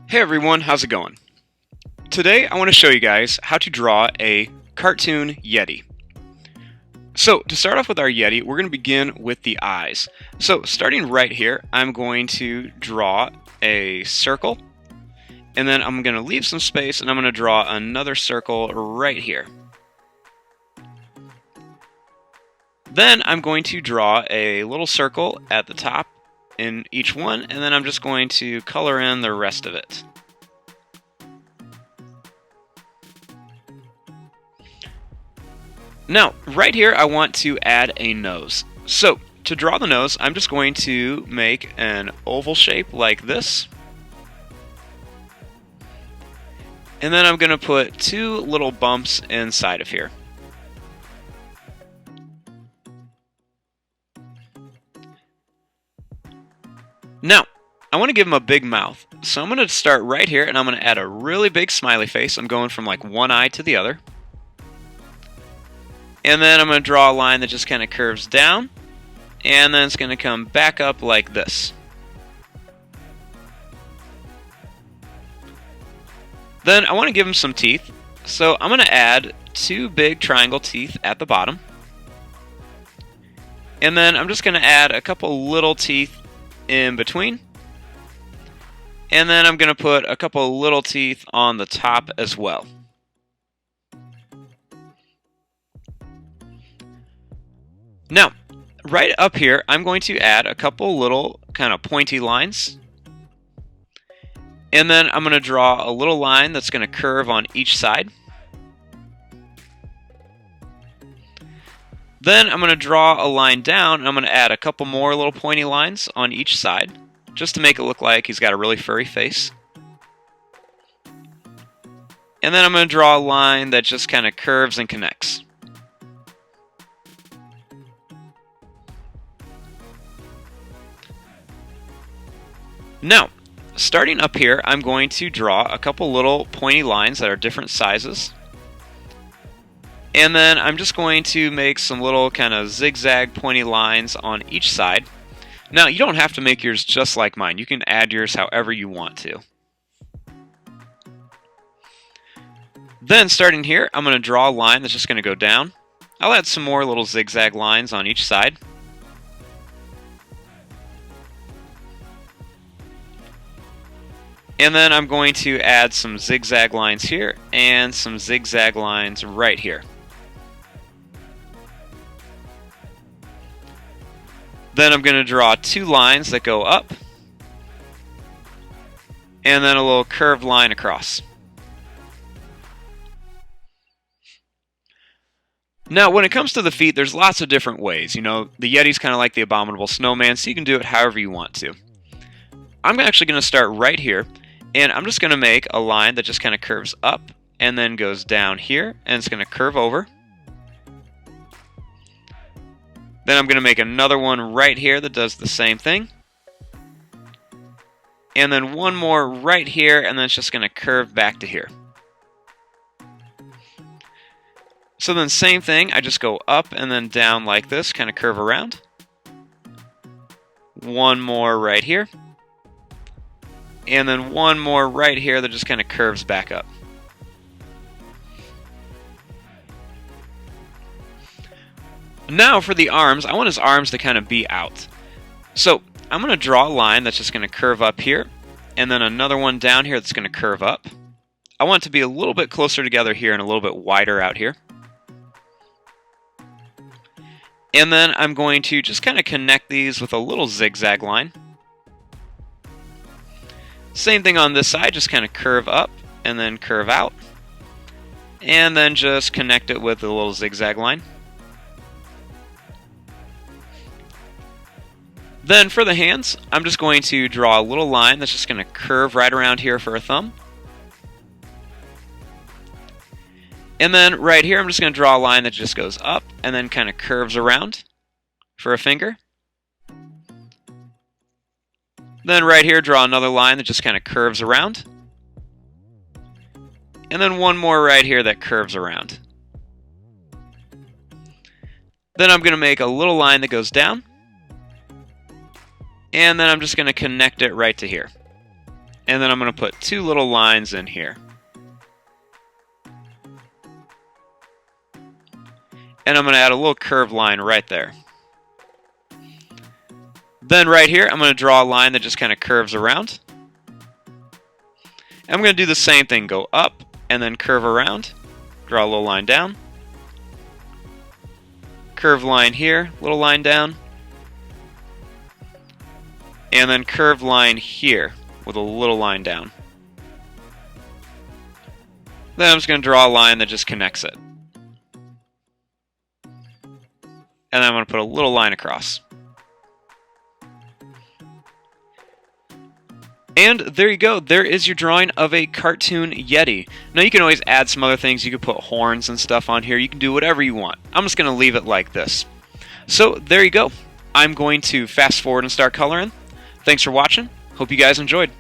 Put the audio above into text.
Hey everyone, how's it going? Today I want to show you guys how to draw a cartoon Yeti. So to start off with our Yeti, we're going to begin with the eyes. So starting right here, I'm going to draw a circle, and then I'm going to leave some space and I'm going to draw another circle right here. Then I'm going to draw a little circle at the top in each one, and then I'm just going to color in the rest of it. Now, right here, I want to add a nose. So, to draw the nose, I'm just going to make an oval shape like this. And then I'm going to put two little bumps inside of here. Now, I want to give him a big mouth. So I'm going to start right here, and I'm going to add a really big smiley face. I'm going from like one eye to the other. And then I'm going to draw a line that just kind of curves down, and then it's going to come back up like this. Then I want to give him some teeth, so I'm going to add two big triangle teeth at the bottom. And then I'm just going to add a couple little teeth in between. And then I'm going to put a couple little teeth on the top as well. Now, right up here, I'm going to add a couple little kind of pointy lines. And then I'm going to draw a little line that's going to curve on each side. Then I'm going to draw a line down, and I'm going to add a couple more little pointy lines on each side, just to make it look like he's got a really furry face. And then I'm going to draw a line that just kind of curves and connects. Now, starting up here, I'm going to draw a couple little pointy lines that are different sizes. And then I'm just going to make some little kind of zigzag pointy lines on each side. Now, you don't have to make yours just like mine. You can add yours however you want to. Then, starting here, I'm going to draw a line that's just going to go down. I'll add some more little zigzag lines on each side. And then I'm going to add some zigzag lines here and some zigzag lines right here. Then I'm going to draw two lines that go up, and then a little curved line across. Now, when it comes to the feet, there's lots of different ways. You know, the Yeti's kind of like the abominable snowman, so you can do it however you want to. I'm actually going to start right here. And I'm just going to make a line that just kind of curves up and then goes down here, and it's going to curve over. Then I'm going to make another one right here that does the same thing. And then one more right here, and then it's just going to curve back to here. So then same thing, I just go up and then down like this, kind of curve around. One more right here. And then one more right here that just kind of curves back up. Now for the arms, I want his arms to kind of be out. So I'm going to draw a line that's just going to curve up here, and then another one down here that's going to curve up. I want it to be a little bit closer together here and a little bit wider out here. And then I'm going to just kind of connect these with a little zigzag line. Same thing on this side, just kind of curve up and then curve out. And then just connect it with a little zigzag line. Then for the hands, I'm just going to draw a little line that's just going to curve right around here for a thumb. And then right here, I'm just going to draw a line that just goes up and then kind of curves around for a finger. Then right here, draw another line that just kind of curves around. And then one more right here that curves around. Then I'm going to make a little line that goes down. And then I'm just going to connect it right to here. and then I'm going to put two little lines in here. And I'm going to add a little curved line right there. Then right here, I'm going to draw a line that just kind of curves around. I'm going to do the same thing, go up and then curve around, draw a little line down, curved line here, little line down, and then curved line here with a little line down. Then I'm just going to draw a line that just connects it. And then I'm going to put a little line across. And there you go. There is your drawing of a cartoon Yeti. Now you can always add some other things. You can put horns and stuff on here. You can do whatever you want. I'm just going to leave it like this. So there you go. I'm going to fast forward and start coloring. Thanks for watching. Hope you guys enjoyed.